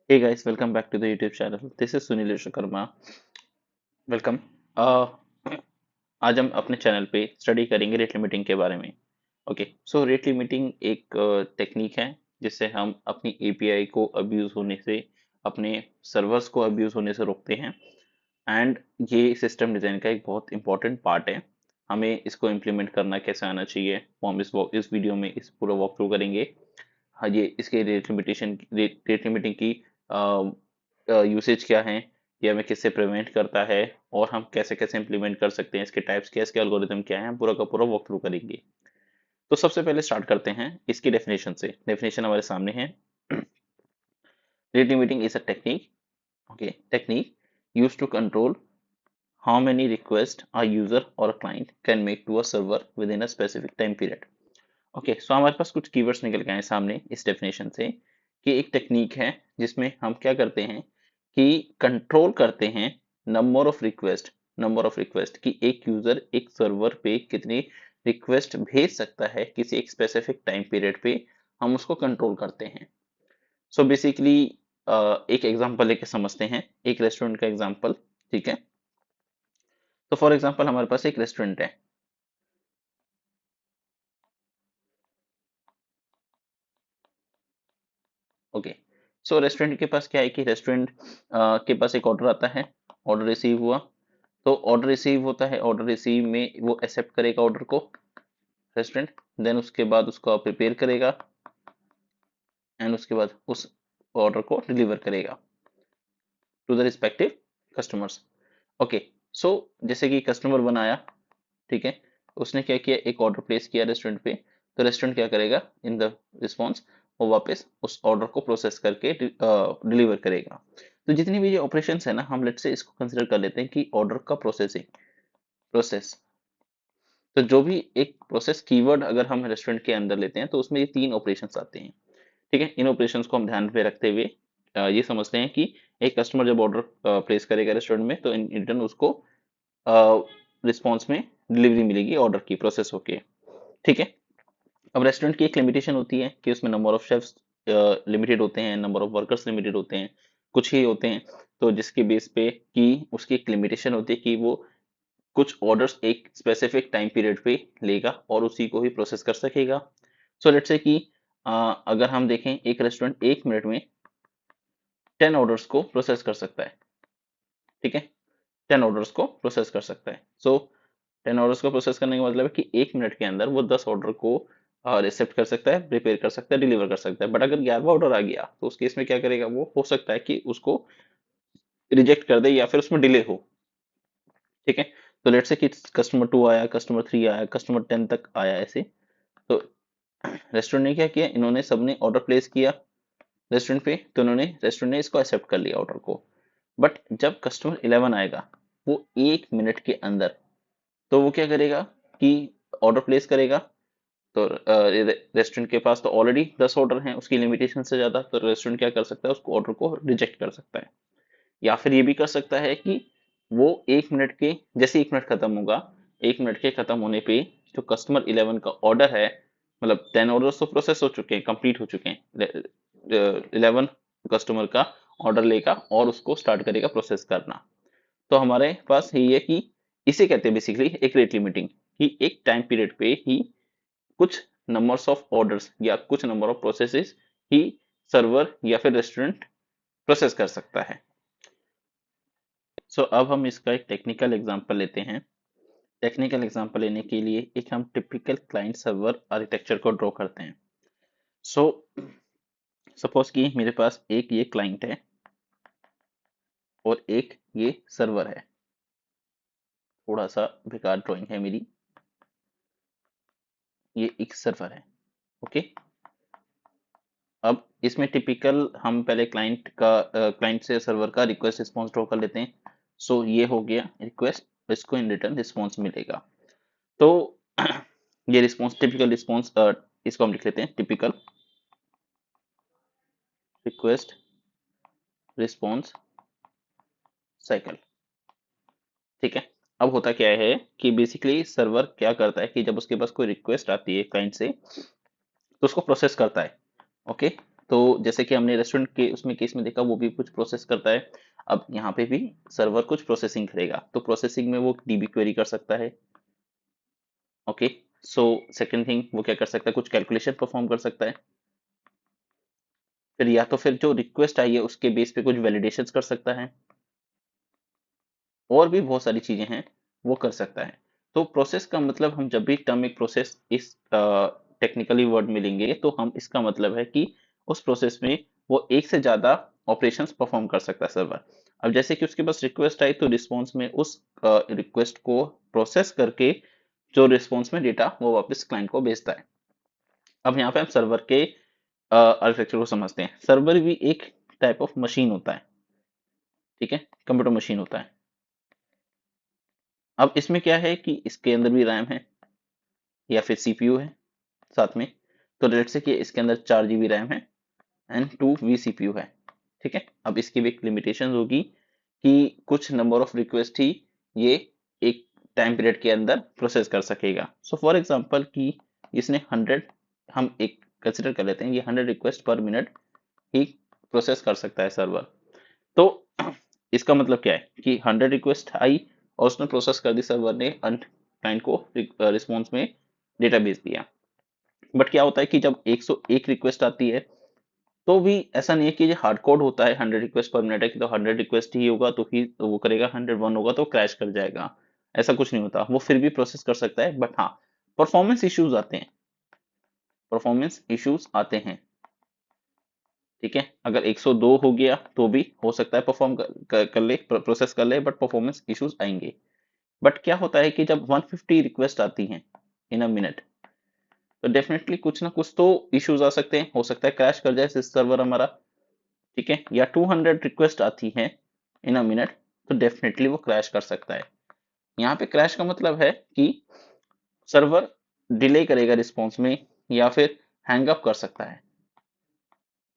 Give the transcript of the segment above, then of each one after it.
Hey guys, welcome back to the YouTube channel. This is Sunil Vishwakarma. Welcome. आज हम अपने channel पे study करेंगे रेट लिमिटिंग के बारे में। ओके, सो रेट लिमिटिंग एक टेक्निक है जिससे हम अपनी एपीआई को अब्यूज होने से, अपने सर्वर्स को अब्यूज होने से रोकते हैं। एंड ये सिस्टम डिजाइन का एक बहुत इंपॉर्टेंट पार्ट है। हमें इसको इम्प्लीमेंट करना कैसे आना चाहिए वो हम इस वीडियो में इस पूरा वॉक थ्रू करेंगे। हाँ, ये इसके रेट लिमिटिंग की यूसेज क्या है, ये हमें किससे प्रिवेंट करता है, और हम कैसे कैसे इम्प्लीमेंट कर सकते हैं, इसके टाइप्स क्या है, इसके एल्गोरिदम क्या है, हम पूरा का पूरा वॉक थ्रू करेंगे। तो सबसे पहले स्टार्ट करते हैं इसकी डेफिनेशन से। डेफिनेशन हमारे सामने है। Rate limiting is a technique, okay, technique used to control how many requests a user or a client can make to a server within a specific time period। Okay, so हमारे पास कुछ keywords निकल के आए सामने इस definition से कि एक टेक्निक है जिसमें हम क्या करते हैं कि कंट्रोल करते हैं नंबर ऑफ रिक्वेस्ट कि एक यूजर एक सर्वर पे कितनी रिक्वेस्ट भेज सकता है किसी एक स्पेसिफिक टाइम पीरियड पे, हम उसको कंट्रोल करते हैं। सो बेसिकली एक एग्जांपल लेके समझते हैं, एक रेस्टोरेंट का एग्जांपल। ठीक है, तो फॉर एग्जांपल हमारे पास एक रेस्टोरेंट है। ओके, सो रेस्टोरेंट के पास क्या है कि रेस्टोरेंट के पास एक ऑर्डर आता है, ऑर्डर रिसीव हुआ। तो ऑर्डर रिसीव होता है, ऑर्डर रिसीव में वो एक्सेप्ट करेगा ऑर्डर को रेस्टोरेंट, देन उसके बाद उसको प्रिपेयर करेगा एंड उसके बाद उस ऑर्डर को डिलीवर करेगा to the respective customers. Okay, so जैसे कि कस्टमर बनाया, ठीक है, उसने क्या किया, एक ऑर्डर प्लेस किया रेस्टोरेंट पे। तो रेस्टोरेंट क्या करेगा इन द रिस्पॉन्स, वो वापस उस ऑर्डर को प्रोसेस करके डिलीवर करेगा। तो जितनी भी ये ऑपरेशन है ना, हम लेट से इसको कंसिडर कर लेते हैं कि ऑर्डर का प्रोसेसिंग प्रोसेस। तो जो भी एक प्रोसेस कीवर्ड अगर हम रेस्टोरेंट के अंदर लेते हैं तो उसमें ये तीन ऑपरेशंस आते हैं। ठीक है, इन ऑपरेशंस को हम ध्यान पे रखते हुए ये समझते हैं कि एक कस्टमर जब ऑर्डर प्लेस करेगा रेस्टोरेंट में, तो इन रिटर्न उसको रिस्पॉन्स में डिलीवरी मिलेगी ऑर्डर की प्रोसेस होके। ठीक है, अब रेस्टोरेंट की एक लिमिटेशन होती है कि उसमें नंबर ऑफ शेफ्स लिमिटेड होते हैं, नंबर ऑफ वर्कर्स लिमिटेड होते हैं, कुछ ही होते हैं। तो जिसके बेस पे कि उसकी एक लिमिटेशन होती है कि वो कुछ ऑर्डर्स एक स्पेसिफिक टाइम पीरियड पे लेगा और उसी को ही प्रोसेस कर सकेगा। सो लेट्स से कि अगर हम देखें, एक रेस्टोरेंट 1 मिनट में 10 ऑर्डर्स को प्रोसेस कर सकता है। ठीक है, 10 ऑर्डर्स को प्रोसेस कर सकता है। सो 10 ऑर्डर्स को प्रोसेस करने का मतलब है कि 1 मिनट के अंदर वो 10 ऑर्डर को रिसेप्ट कर सकता है, प्रिपेयर कर सकता है, डिलीवर कर सकता है। बट अगर 11वां ऑर्डर आ गया तो उस केस में क्या करेगा, वो हो सकता है कि उसको रिजेक्ट कर दे या फिर उसमें डिले हो। ठीक है, तो लेट्स से कि कस्टमर 2 आया, कस्टमर 3 आया, कस्टमर 10 तक आया ऐसे। तो रेस्टोरेंट ने क्या किया, इन्होंने सबने ऑर्डर प्लेस किया रेस्टोरेंट पे, तो रेस्टोरेंट ने इसको एक्सेप्ट कर लिया ऑर्डर को। बट जब कस्टमर 11 आएगा, वो 1 मिनट के अंदर, तो वो क्या करेगा कि ऑर्डर प्लेस करेगा। तो रेस्टोरेंट के पास तो ऑलरेडी 10 ऑर्डर हैं, उसकी लिमिटेशन से ज्यादा, तो रेस्टोरेंट क्या कर सकता है, उसको ऑर्डर को रिजेक्ट कर सकता है। या फिर ये भी कर सकता है कि वो 1 मिनट के, जैसे 1 मिनट खत्म होगा, 1 मिनट के खत्म होने पे जो कस्टमर 11 का ऑर्डर है, मतलब 10 ऑर्डर तो प्रोसेस हो चुके हैं, कंप्लीट हो चुके हैं, 11 कस्टमर का ऑर्डर लेगा और उसको स्टार्ट करेगा प्रोसेस करना। तो हमारे पास यही है कि इसे कहते हैं बेसिकली एक रेट लिमिटिंग, कि एक टाइम पीरियड पे ही कुछ नंबर्स ऑफ ऑर्डर्स या कुछ number of processes he server या फिर रेस्टोरेंट प्रोसेस कर सकता है। सो अब हम इसका एक टेक्निकल एग्जांपल लेते हैं। टेक्निकल एग्जांपल लेने के लिए एक हम टिपिकल क्लाइंट सर्वर आर्किटेक्चर को ड्रॉ करते हैं। सो सपोज कि मेरे पास एक ये क्लाइंट है और एक ये सर्वर है। थोड़ा सा बेकार ड्राइंग है मेरी, ये एक सर्वर है। ओके, अब इसमें टिपिकल हम पहले क्लाइंट से सर्वर का रिक्वेस्ट रिस्पॉन्स ड्रॉ कर लेते हैं। सो ये हो गया रिक्वेस्ट, इसको इन रिटर्न रिस्पॉन्स मिलेगा। तो ये रिस्पॉन्स, टिपिकल रिस्पॉन्स, इसको हम लिख लेते हैं टिपिकल रिक्वेस्ट रिस्पॉन्स साइकिल। ठीक है, अब होता क्या है कि बेसिकली सर्वर क्या करता है कि जब उसके पास कोई रिक्वेस्ट आती है क्लाइंट से, तो उसको प्रोसेस करता है। ओके, तो जैसे कि हमने रेस्टोरेंट के उसमें केस में देखा, वो भी कुछ प्रोसेस करता है। अब यहाँ पे भी सर्वर कुछ प्रोसेसिंग करेगा, तो प्रोसेसिंग में वो डीबी क्वेरी कर सकता है। ओके, सो सेकंड थिंग वो क्या कर सकता है, कुछ कैलकुलेशन परफॉर्म कर सकता है। फिर या तो फिर जो रिक्वेस्ट आई है उसके बेस पे कुछ वैलिडेशंस कर सकता है, और भी बहुत सारी चीजें हैं वो कर सकता है। तो प्रोसेस का मतलब, हम जब भी टर्म एक प्रोसेस इस टेक्निकली वर्ड में लेंगे तो हम इसका मतलब है कि उस प्रोसेस में वो एक से ज्यादा ऑपरेशंस परफॉर्म कर सकता है सर्वर। अब जैसे कि उसके पास रिक्वेस्ट आई, तो रिस्पॉन्स में उस रिक्वेस्ट को प्रोसेस करके जो रिस्पॉन्स में डेटा वो वापस क्लाइंट को भेजता है। अब यहाँ पे हम सर्वर के आर्किटेक्चर को समझते हैं। सर्वर भी एक टाइप ऑफ मशीन होता है, ठीक है, कंप्यूटर मशीन होता है। अब इसमें क्या है कि इसके अंदर भी रैम है या फिर सीपीयू है साथ में। तो लेट्स से कि इसके अंदर 4 GB रैम है एंड 2 V सीपीयू है, ठीक है। अब इसकी भी एक लिमिटेशन होगी कि कुछ नंबर ऑफ रिक्वेस्ट ही ये एक टाइम पीरियड के अंदर प्रोसेस कर सकेगा। सो फॉर एग्जांपल कि इसने 100, हम एक कंसिडर कर लेते हैं ये 100 रिक्वेस्ट पर मिनट ही प्रोसेस कर सकता है सर्वर। तो इसका मतलब क्या है कि 100 रिक्वेस्ट आई और उसने प्रोसेस कर दी, सर्वर ने क्लाइंट को रिस्पॉन्स में डेटा भेज दिया। बट क्या होता है कि जब 101 रिक्वेस्ट आती है, तो भी ऐसा नहीं है कि ये हार्ड कोड होता है 100 रिक्वेस्ट पर मिनट है कि तो 100 रिक्वेस्ट ही होगा तो ही तो वो करेगा, 101 होगा तो क्रैश कर जाएगा। ऐसा कुछ नहीं होता, वो फिर भी प्रोसेस कर सकता है। बट हाँ, परफॉर्मेंस इश्यूज आते हैं, परफॉर्मेंस इश्यूज आते हैं, ठीक है। अगर 102 हो गया तो भी हो सकता है परफॉर्म कर ले, प्रोसेस कर ले, बट परफॉर्मेंस इश्यूज आएंगे। बट क्या होता है कि जब 150 रिक्वेस्ट आती हैं इन अ मिनट, तो डेफिनेटली कुछ ना कुछ तो इश्यूज आ सकते हैं। हो सकता है क्रैश कर जाए सर्वर हमारा, ठीक है। या 200 रिक्वेस्ट आती हैं इन अ मिनट, तो डेफिनेटली वो क्रैश कर सकता है। यहाँ पे क्रैश का मतलब है कि सर्वर डिले करेगा रिस्पॉन्स में, या फिर हैंग अप कर सकता है,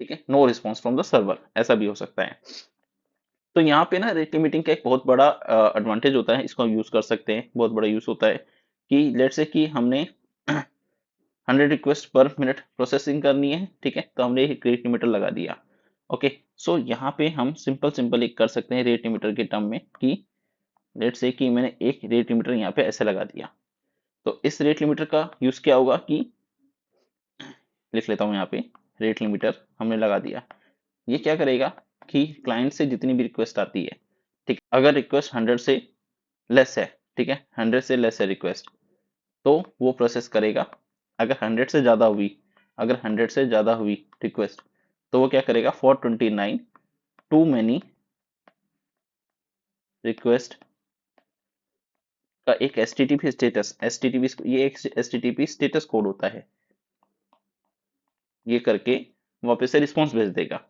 ठीक है। No response from the server, ऐसा भी हो सकता है। तो यहाँ पे ना रेट लिमिटिंग का एक बहुत बड़ा एडवांटेज होता है, इसको हम यूज कर सकते हैं। बहुत बड़ा यूज होता है कि लेट्स से कि हमने 100 रिक्वेस्ट पर मिनट प्रोसेसिंग करनी है, ठीक है, तो हमने एक रेट लिमिटर लगा दिया। ओके, सो यहाँ पे हम सिंपल सिंपल एक कर सकते हैं रेट लिमिटर के टर्म में कि लेट्स से कि मैंने एक रेट लिमिटर यहाँ पे ऐसे लगा दिया। तो इस रेट लिमिटर का यूज क्या होगा कि, लिख लेता हूँ यहाँ पे, रेट लिमिटर हमने लगा दिया। ये क्या करेगा कि क्लाइंट से जितनी भी रिक्वेस्ट आती है, ठीक, अगर रिक्वेस्ट 100 से लेस है, ठीक है, 100 से लेस है रिक्वेस्ट, तो वो प्रोसेस करेगा। अगर 100 से ज्यादा हुई, अगर 100 से ज्यादा हुई रिक्वेस्ट, तो वो क्या करेगा, 429 टू मैनी रिक्वेस्ट का एक एचटीटीपी स्टेटस, एचटीटीपी ये एक एचटीटीपी स्टेटस कोड होता है, ये करके वापस से रिस्पॉन्स भेज देगा।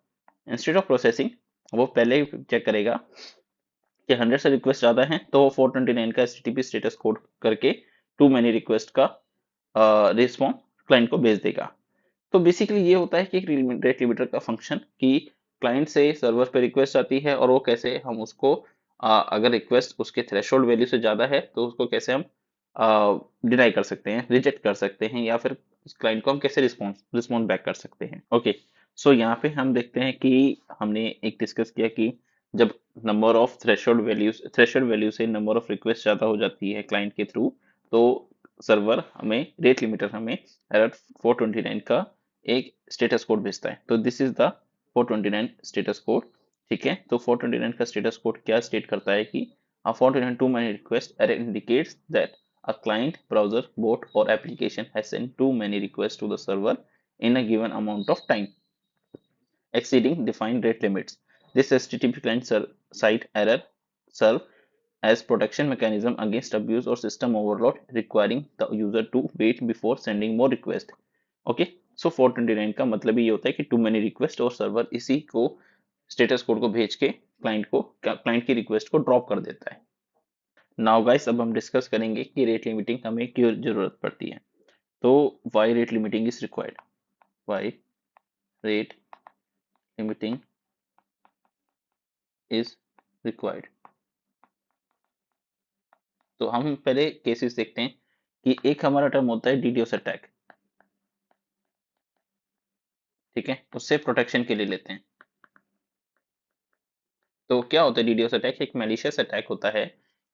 इंस्टेड ऑफ प्रोसेसिंग, वो पहले चेक करेगा कि 100 से रिक्वेस्ट ज्यादा है, तो वो 429 का एचटीटीपी स्टेटस कोड करके टू मैनी रिक्वेस्ट का रिस्पॉन्स क्लाइंट को भेज देगा। तो बेसिकली ये होता है कि एक रेट लिमिटर का फंक्शन कि क्लाइंट से सर्वर पे रिक्वेस्ट आती है और वो कैसे हम उसको अगर रिक्वेस्ट उसके थ्रेशोल्ड वैल्यू से ज़्यादा है तो उसको कैसे हम डिनाई कर सकते हैं, रिजेक्ट कर सकते हैं, या फिर उस क्लाइंट को हम कैसे रिस्पॉन्ड बैक कर सकते हैं। ओके, सो यहाँ पे हम देखते हैं कि हमने एक डिस्कस किया कि जब नंबर ऑफ थ्रेशोल्ड वैल्यू से नंबर ऑफ रिक्वेस्ट ज़्यादा हो जाती है क्लाइंट के थ्रू, तो सर्वर हमें रेट लिमिटर हमें एरर 429 का एक स्टेटस कोड भेजता है। तो this is the 429 status code, ठीक है। तो 429 का स्टेटस कोड क्या स्टेट करता है कि a 429 too many request error indicates that a client browser bot or application has sent too many requests to the server in a given amount of time exceeding defined rate limits. This HTTP client side error serve as protection mechanism against abuse or system overload, requiring the user to wait before sending more request. Okay, so 429 का मतलब ये होता है कि too many request, और server इसी को status code को भेज के क्लाइंट की रिक्वेस्ट को ड्रॉप कर देता है। नाउ गाइस, अब हम डिस्कस करेंगे कि रेट लिमिटिंग हमें क्यों जरूरत पड़ती है। तो why rate limiting is required, why rate limiting is required. तो हम पहले केसेस देखते हैं कि एक हमारा टर्म होता है डीडोस अटैक, ठीक है, उससे प्रोटेक्शन के लिए लेते हैं। तो क्या होता है डीडोस अटैक? एक मैलिशियस अटैक होता है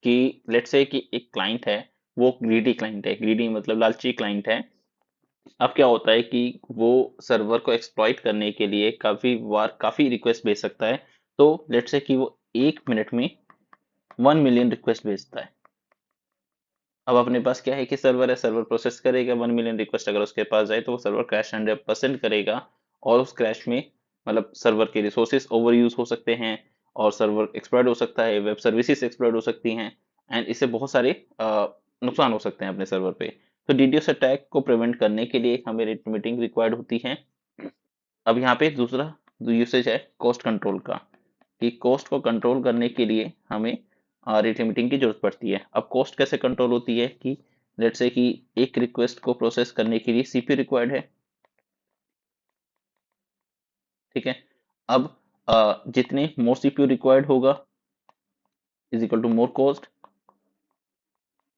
कि लेट्स से कि एक क्लाइंट है, वो ग्रीडी क्लाइंट है, ग्रीडी मतलब लालची क्लाइंट है। अब क्या होता है कि वो सर्वर को एक्सप्लॉइट करने के लिए काफी बार काफी रिक्वेस्ट भेज सकता है। तो लेट्स से कि वो 1 मिनट में 1 मिलियन रिक्वेस्ट भेजता है। अब अपने पास क्या है कि सर्वर है, सर्वर प्रोसेस करेगा 1 मिलियन रिक्वेस्ट, अगर उसके पास जाए तो वो सर्वर क्रैश 100% करेगा। और उस क्रैश में मतलब सर्वर के रिसोर्सेज ओवर यूज हो सकते हैं, और सर्वर एक्सप्लॉइट हो सकता है, वेब सर्विसेज एक्सप्लॉइट हो सकती हैं, एंड इससे बहुत सारे नुकसान हो सकते हैं अपने सर्वर पे। तो डीडोस अटैक को प्रिवेंट करने के लिए हमें रेट लिमिटिंग रिक्वायर्ड होती है। अब यहाँ पे दूसरा यूसेज है कॉस्ट कंट्रोल का, कि कॉस्ट को कंट्रोल करने के लिए हमें रेट लिमिटिंग की जरूरत पड़ती है। अब कॉस्ट कैसे कंट्रोल होती है कि लेट्स से कि एक रिक्वेस्ट को प्रोसेस करने के लिए सीपीयू रिक्वायर्ड है, ठीक है। अब जितने मोर सीपीयू रिक्वायर्ड होगा is equal to more cost,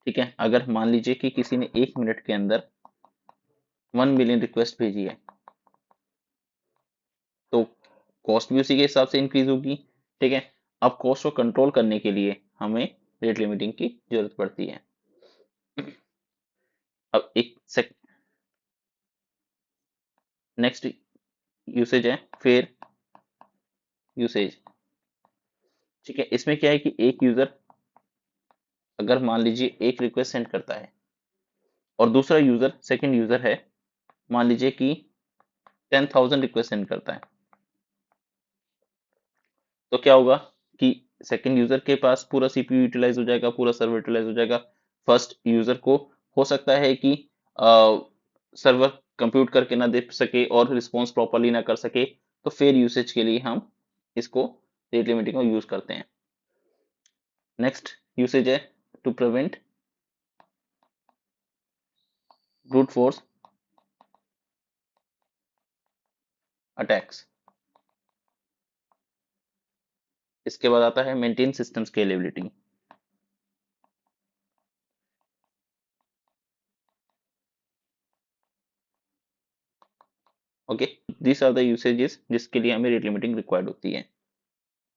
ठीक है। अगर मान लीजिए कि किसी ने 1 मिनट के अंदर 1 मिलियन रिक्वेस्ट भेजी है, तो कॉस्ट भी उसी के हिसाब से इंक्रीज होगी, ठीक है। अब कॉस्ट को कंट्रोल करने के लिए हमें रेट लिमिटिंग की जरूरत पड़ती है। अब एक नेक्स्ट यूसेज है फेयर यूसेज, ठीक है। इसमें क्या है कि एक यूजर अगर मान लीजिए एक रिक्वेस्ट सेंड करता है, और दूसरा यूजर सेकंड यूजर है, मान लीजिए कि 10,000 रिक्वेस्ट सेंड करता है, तो क्या होगा कि सेकंड यूजर के पास पूरा सीपीयू यूटिलाइज हो जाएगा, पूरा सर्वर यूटिलाइज हो जाएगा। फर्स्ट यूजर को हो सकता है कि सर्वर कंप्यूट करके ना दे सके और रिस्पॉन्स प्रॉपरली ना कर सके, तो फेयर यूसेज के लिए हम इसको रेट लिमिटिंग को यूज करते हैं। नेक्स्ट यूसेज है to prevent brute force attacks. इसके बाद आता है maintain system scalability. Okay, these are the usages जिसके लिए हमें रेट लिमिटिंग रिक्वायर्ड होती है।